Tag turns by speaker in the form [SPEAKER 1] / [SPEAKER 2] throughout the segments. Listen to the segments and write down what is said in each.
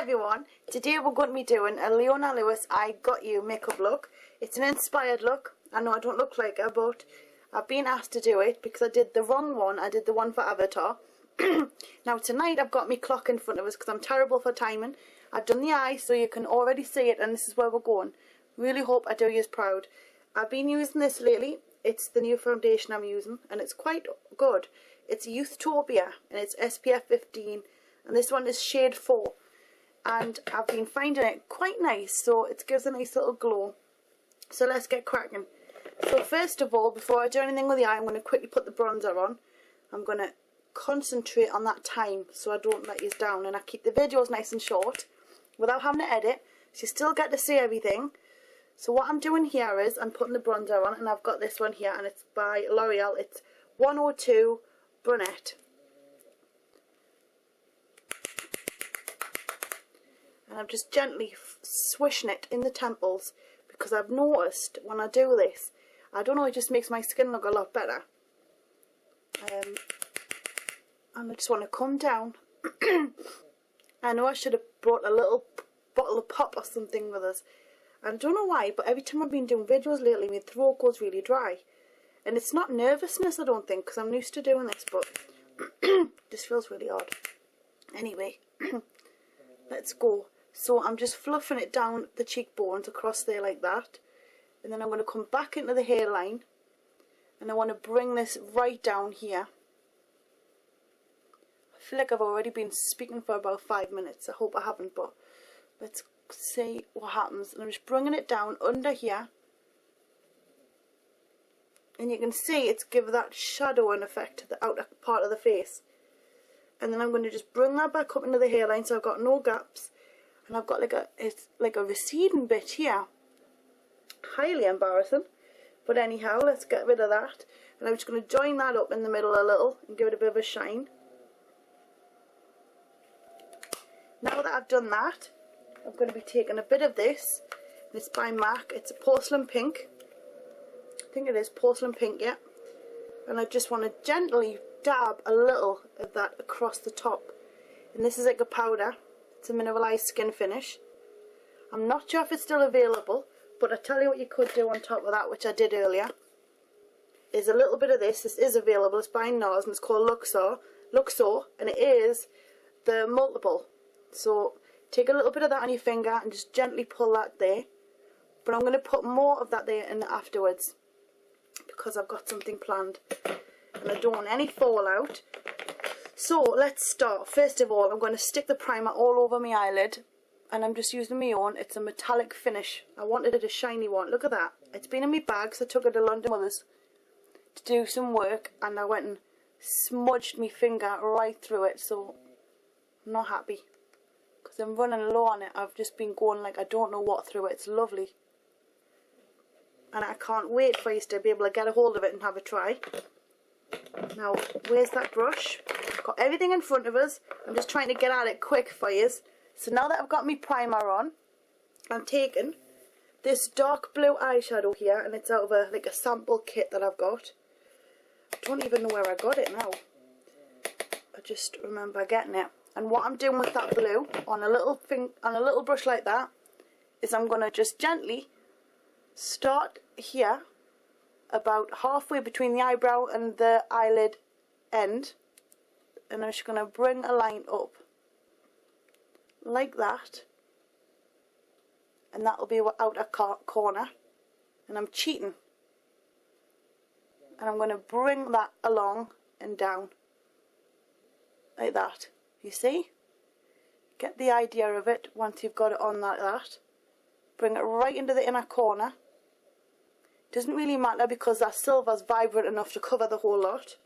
[SPEAKER 1] everyone, today we're going to be doing a Leona Lewis I Got You makeup look. It's an inspired look. I know I don't look like her, but I've been asked to do it because I did the wrong one. I did the one for Avatar. Now tonight I've got my clock in front of us because I'm terrible for timing. I've done the eye so you can already see it, and this is where we're going. Really hope I do you proud. I've been using this lately. It's the new foundation I'm using and it's quite good. It's Youthtopia and it's SPF 15 and this one is shade 4. And I've been finding it quite nice, so it gives a nice little glow. So let's get cracking. So first of all, before I do anything with the eye, I'm going to quickly put the bronzer on. I'm going to concentrate on that time so I don't let you down, and I keep the videos nice and short without having to edit, so you still get to see everything. So what I'm doing here is I'm putting the bronzer on, and I've got this one here and it's by L'Oreal. It's 102 Brunette. And I'm just gently swishing it in the temples because I've noticed when I do this, I don't know, it just makes my skin look a lot better. And I just want to come down. I know I should have brought a little bottle of pop or something with us. I don't know why, but every time I've been doing videos lately, my throat goes really dry. And it's not nervousness, I don't think, because I'm used to doing this, but this feels really odd. Anyway, let's go. So I'm just fluffing it down the cheekbones across there like that. And then I'm going to come back into the hairline. And I want to bring this right down here. I feel like I've already been speaking for about 5 minutes. I hope I haven't, but let's see what happens. And I'm just bringing it down under here. And you can see it's given that shadowing effect to the outer part of the face. And then I'm going to just bring that back up into the hairline so I've got no gaps. And I've got it's like a receding bit here. Highly embarrassing. But anyhow, let's get rid of that. And I'm just going to join that up in the middle a little and give it a bit of a shine. Now that I've done that, I'm going to be taking a bit of this. It's by MAC. It's a porcelain pink. I think it is porcelain pink, yeah. And I just want to gently dab a little of that across the top. And this is like a powder. It's a mineralized skin finish. I'm not sure if it's still available, but I tell you what you could do on top of that, which I did earlier, is a little bit of this. This is available. It's by NARS and it's called Luxor, and it is the multiple. So take a little bit of that on your finger and just gently pull that there. But I'm going to put more of that there in afterwards because I've got something planned and I don't want any fallout. So let's start. First of all, I'm going to stick the primer all over my eyelid, and I'm just using my own. It's a metallic finish. I wanted it a shiny one. Look at that. It's been in my bag, so I took it to London with us to do some work, and I went and smudged my finger right through it, so I'm not happy because I'm running low on it. I've just been going like I don't know what through it. It's lovely. And I can't wait for you to be able to get a hold of it and have a try. Now, where's that brush? Got everything in front of us. I'm just trying to get at it quick for you. So now that I've got my primer on, I'm taking this dark blue eyeshadow here, and it's out of a sample kit that I've got. I don't even know where I got it now. I just remember getting it. And what I'm doing with that blue on a little brush like that is I'm going to just gently start here, about halfway between the eyebrow and the eyelid end, and I'm just going to bring a line up like that, and that will be our outer corner, and I'm cheating, and I'm going to bring that along and down like that. You see? Get the idea of it once you've got it on like that. Bring it right into the inner corner. Doesn't really matter because that silver's vibrant enough to cover the whole lot.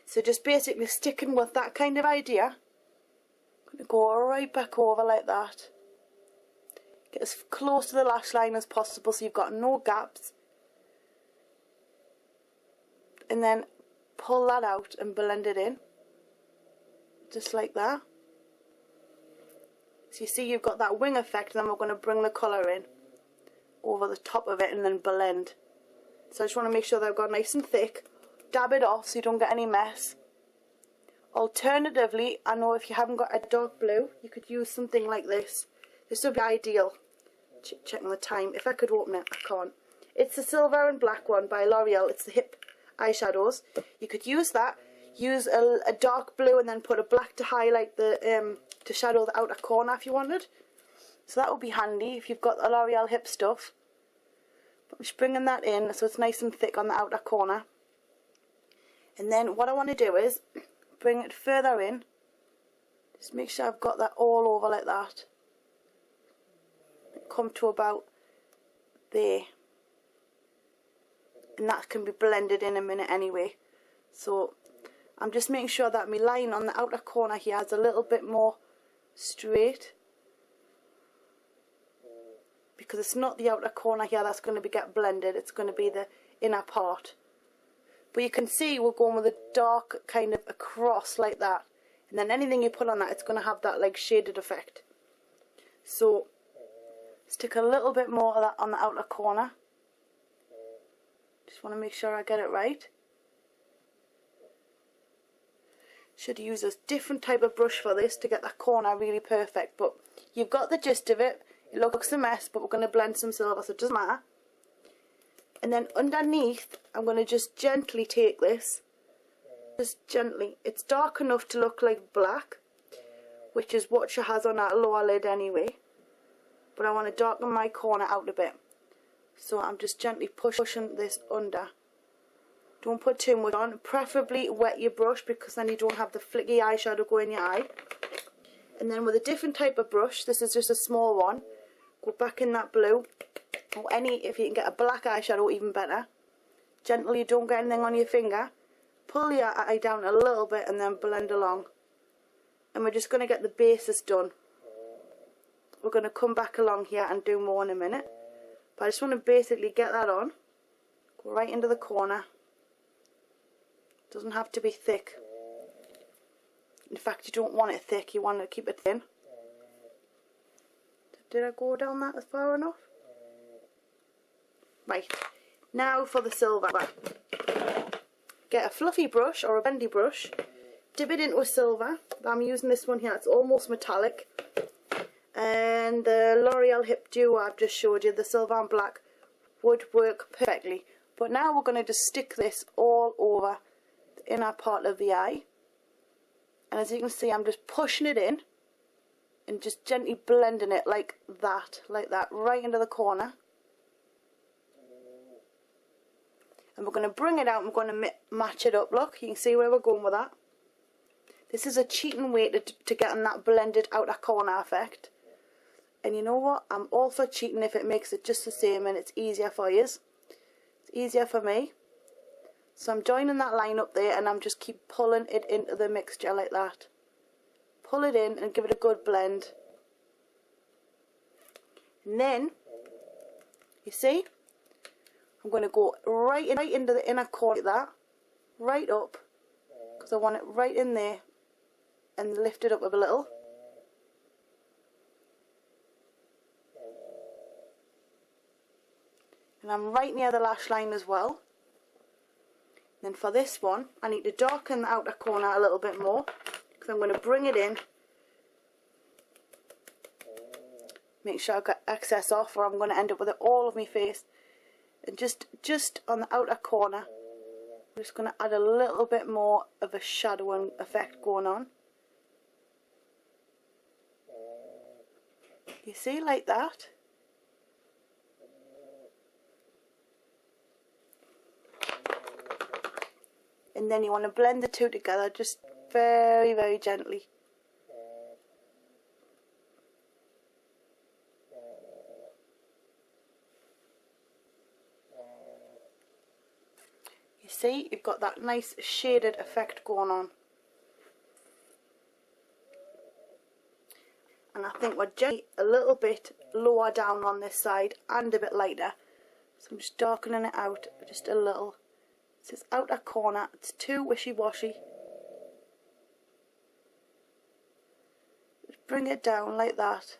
[SPEAKER 1] So just basically sticking with that kind of idea. I'm going to go right back over like that. Get as close to the lash line as possible so you've got no gaps. And then pull that out and blend it in. Just like that. So you see you've got that wing effect, and then we're going to bring the colour in over the top of it and then blend. So I just want to make sure that I've got nice and thick. Dab it off so you don't get any mess. Alternatively, I know if you haven't got a dark blue, you could use something like this. This would be ideal. Checking the time. If I could open it, I can't. It's the silver and black one by L'Oreal. It's the Hip eyeshadows. You could use that. Use a dark blue and then put a black to highlight the to shadow the outer corner if you wanted. So that would be handy if you've got the L'Oreal Hip stuff. But I'm just bringing that in so it's nice and thick on the outer corner. And then what I want to do is bring it further in. Just make sure I've got that all over like that. Come to about there. And that can be blended in a minute anyway. So I'm just making sure that my line on the outer corner here is a little bit more straight. Because it's not the outer corner here that's going to get blended, it's going to be the inner part. But you can see we're going with a dark kind of across like that. And then anything you put on that, it's going to have that like shaded effect. So stick a little bit more of that on the outer corner. Just want to make sure I get it right. Should use a different type of brush for this to get that corner really perfect. But you've got the gist of it. It looks a mess, but we're going to blend some silver, so it doesn't matter. And then underneath, I'm going to just gently take this. Just gently. It's dark enough to look like black, which is what she has on that lower lid anyway. But I want to darken my corner out a bit. So I'm just gently pushing this under. Don't put too much on. Preferably wet your brush because then you don't have the flicky eyeshadow go in your eye. And then with a different type of brush, this is just a small one, go back in that blue. Or if you can get a black eyeshadow, even better. Gently, don't get anything on your finger. Pull your eye down a little bit and then blend along. And we're just going to get the basis done. We're going to come back along here and do more in a minute. But I just want to basically get that on. Go right into the corner. Doesn't have to be thick. In fact, you don't want it thick, you want to keep it thin. Did I go down that as far enough? Right, now for the silver. Get a fluffy brush or a bendy brush, dip it into a silver. I'm using this one here, it's almost metallic. And the L'Oreal Hip Duo I've just showed you, the silver and black, would work perfectly. But now we're going to just stick this all over the inner part of the eye. And as you can see, I'm just pushing it in and just gently blending it like that, right into the corner. And we're going to bring it out and we're going to match it up. Look, you can see where we're going with that. This is a cheating way to get on that blended outer corner effect. And you know what? I'm also cheating if it makes it just the same and it's easier for you. It's easier for me. So I'm joining that line up there and I'm just keep pulling it into the mixture like that. Pull it in and give it a good blend. And then, you see, I'm going to go right into the inner corner like that. Right up. Because I want it right in there. And lift it up a little. And I'm right near the lash line as well. Then for this one, I need to darken the outer corner a little bit more, because I'm going to bring it in. Make sure I've got excess off, or I'm going to end up with it all over my face. And just on the outer corner, I'm just going to add a little bit more of a shadowing effect going on. You see, like that. And then you want to blend the two together just very, very gently. You see, you've got that nice shaded effect going on. And I think we're gently a little bit lower down on this side and a bit lighter. So I'm just darkening it out just a little. This outer corner, it's too wishy-washy. Just bring it down like that.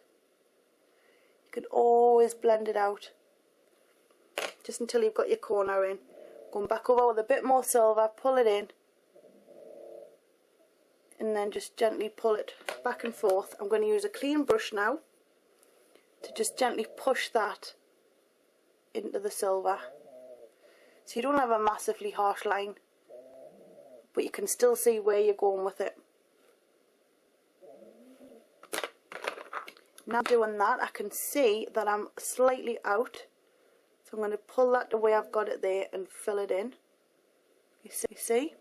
[SPEAKER 1] You can always blend it out. Just until you've got your corner in. Going back over with a bit more silver, pull it in. and then just gently pull it back and forth. I'm going to use a clean brush now to just gently push that into the silver. So you don't have a massively harsh line, but you can still see where you're going with it. Now doing that, I can see that I'm slightly out. So I'm going to pull that the way I've got it there and fill it in. You see?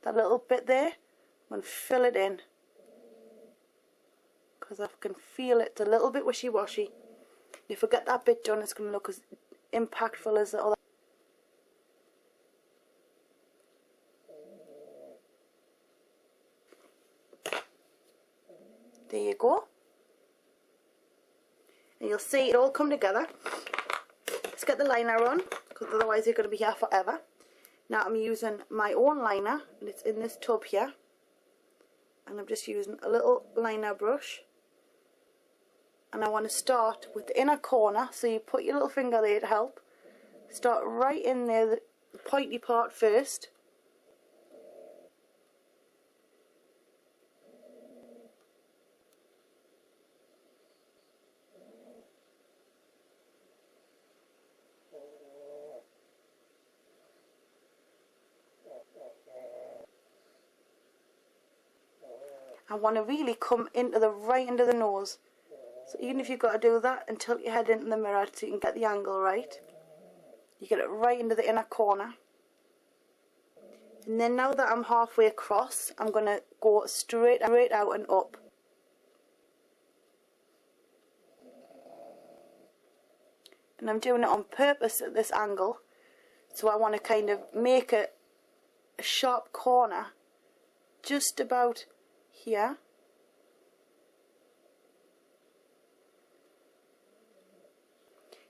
[SPEAKER 1] That little bit there? I'm going to fill it in. Because I can feel it's a little bit wishy-washy. If I get that bit done, it's going to look as impactful as the other. There you go. And you'll see it all come together. Let's get the liner on, because otherwise you're going to be here forever. Now I'm using my own liner, and it's in this tub here. And I'm just using a little liner brush. And I want to start with the inner corner, so you put your little finger there to help. Start right in there, the pointy part first. I want to really come into the right into the nose. So even if you've got to do that and tilt your head into the mirror so you can get the angle right, you get it right into the inner corner. And then now that I'm halfway across, I'm going to go straight out and up. And I'm doing it on purpose at this angle, so I want to kind of make a sharp corner just about here.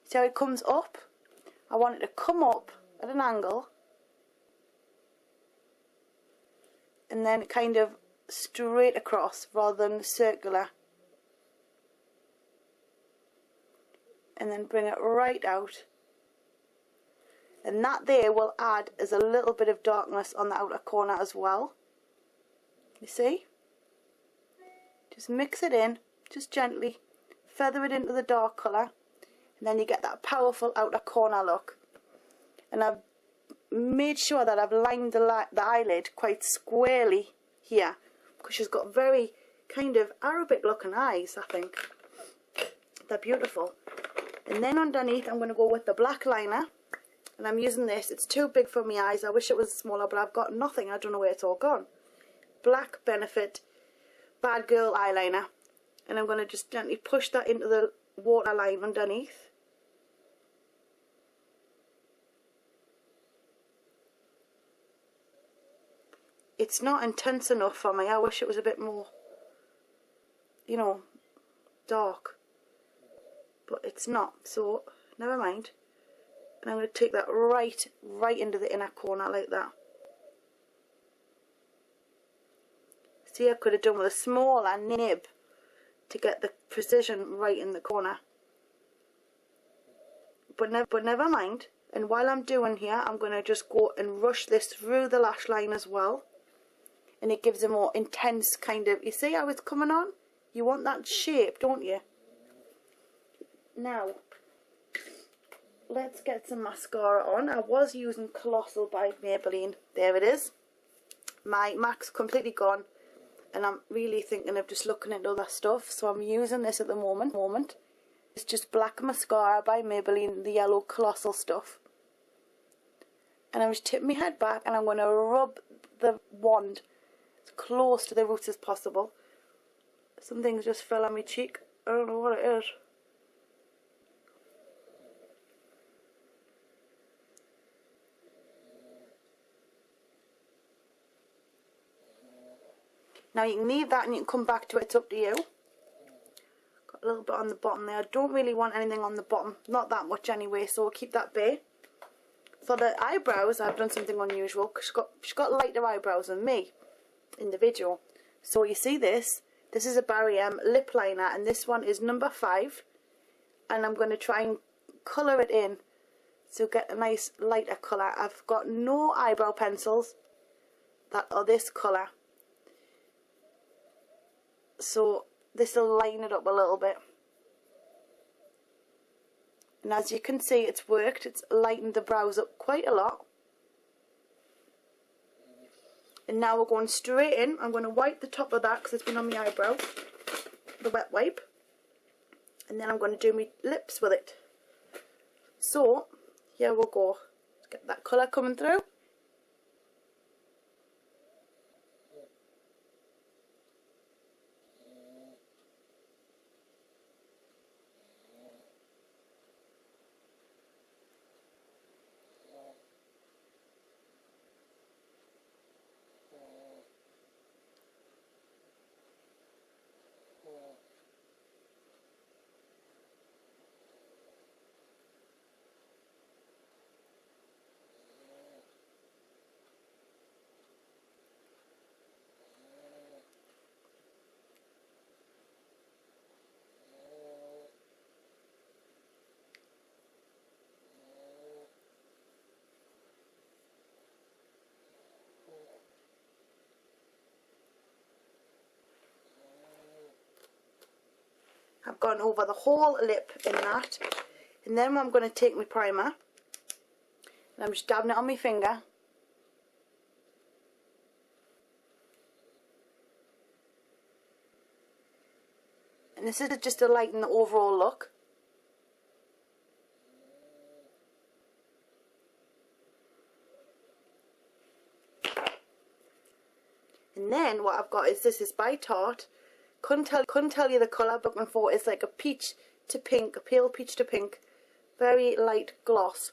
[SPEAKER 1] See how it comes up? I want it to come up at an angle and then kind of straight across rather than circular, and then bring it right out, and that there will add as a little bit of darkness on the outer corner as well. You see? Just mix it in, just gently feather it into the dark colour, and then you get that powerful outer corner look. And I've made sure that I've lined the eyelid quite squarely here, because she's got very kind of Arabic looking eyes, I think. They're beautiful. And then underneath I'm going to go with the black liner, and I'm using this. It's too big for my eyes. I wish it was smaller, but I've got nothing. I don't know where it's all gone. Black Benefit Bad Girl eyeliner, and I'm going to just gently push that into the waterline underneath. It's not intense enough for me. I wish it was a bit more, you know, dark, but it's not, so never mind. And I'm going to take that right into the inner corner like that. See, I could have done with a smaller nib to get the precision right in the corner. But never mind. And while I'm doing here, I'm going to just go and rush this through the lash line as well. And it gives a more intense kind of, you see how it's coming on? You want that shape, don't you? Now, let's get some mascara on. I was using Colossal by Maybelline. There it is. My MAC's completely gone, and I'm really thinking of just looking at other stuff, so I'm using this at the moment. It's just black mascara by Maybelline, the yellow Colossal stuff. And I'm just tipping my head back, and I'm going to rub the wand as close to the roots as possible. Some things just fell on my cheek. I don't know what it is. Now you can leave that and you can come back to it, it's up to you. Got a little bit on the bottom there. I don't really want anything on the bottom, not that much anyway, so we'll keep that bare. For the eyebrows, I've done something unusual, because she's got lighter eyebrows than me in the video. So you see this is a Barry M lip liner, and this one is number 5. And I'm going to try and colour it in to get a nice lighter colour. I've got no eyebrow pencils that are this colour. so this will line it up a little bit. And as you can see, it's worked. It's lightened the brows up quite a lot. And now we're going straight in. I'm going to wipe the top of that because it's been on my eyebrow, the wet wipe. And then I'm going to do my lips with it. So, here we'll go. Let's get that colour coming through. I've gone over the whole lip in that, and then I'm going to take my primer and I'm just dabbing it on my finger. And this is just to lighten the overall look. And then what I've got is, this is by Tarte. Couldn't tell you the colour, but looking for it's like a peach to pink, a pale peach to pink, very light gloss.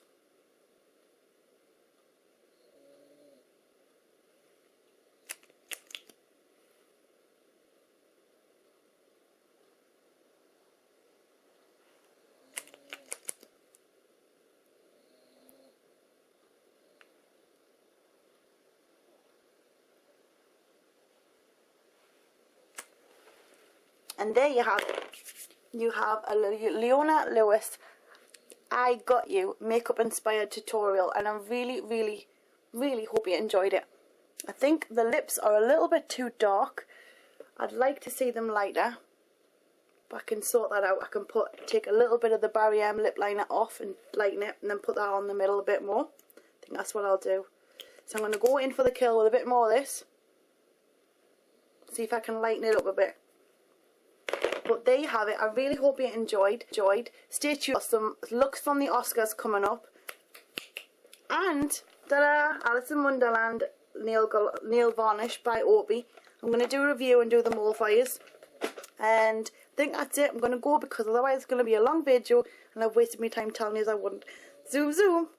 [SPEAKER 1] And there you have it. You have a Leona Lewis I Got You makeup inspired tutorial, and I really hope you enjoyed it. I think the lips are a little bit too dark. I'd like to see them lighter, but I can sort that out. I can take a little bit of the Barry M lip liner off and lighten it, and then put that on the middle a bit more. I think that's what I'll do. So I'm going to go in for the kill with a bit more of this. See if I can lighten it up a bit. But there you have it. I really hope you enjoyed. Stay tuned for some looks from the Oscars coming up. And, ta-da! Alice in Wonderland nail varnish by Opie. I'm going to do a review and do them all for you. And I think that's it. I'm going to go because otherwise it's going to be a long video and I've wasted my time telling you I wouldn't. Zoom zoom!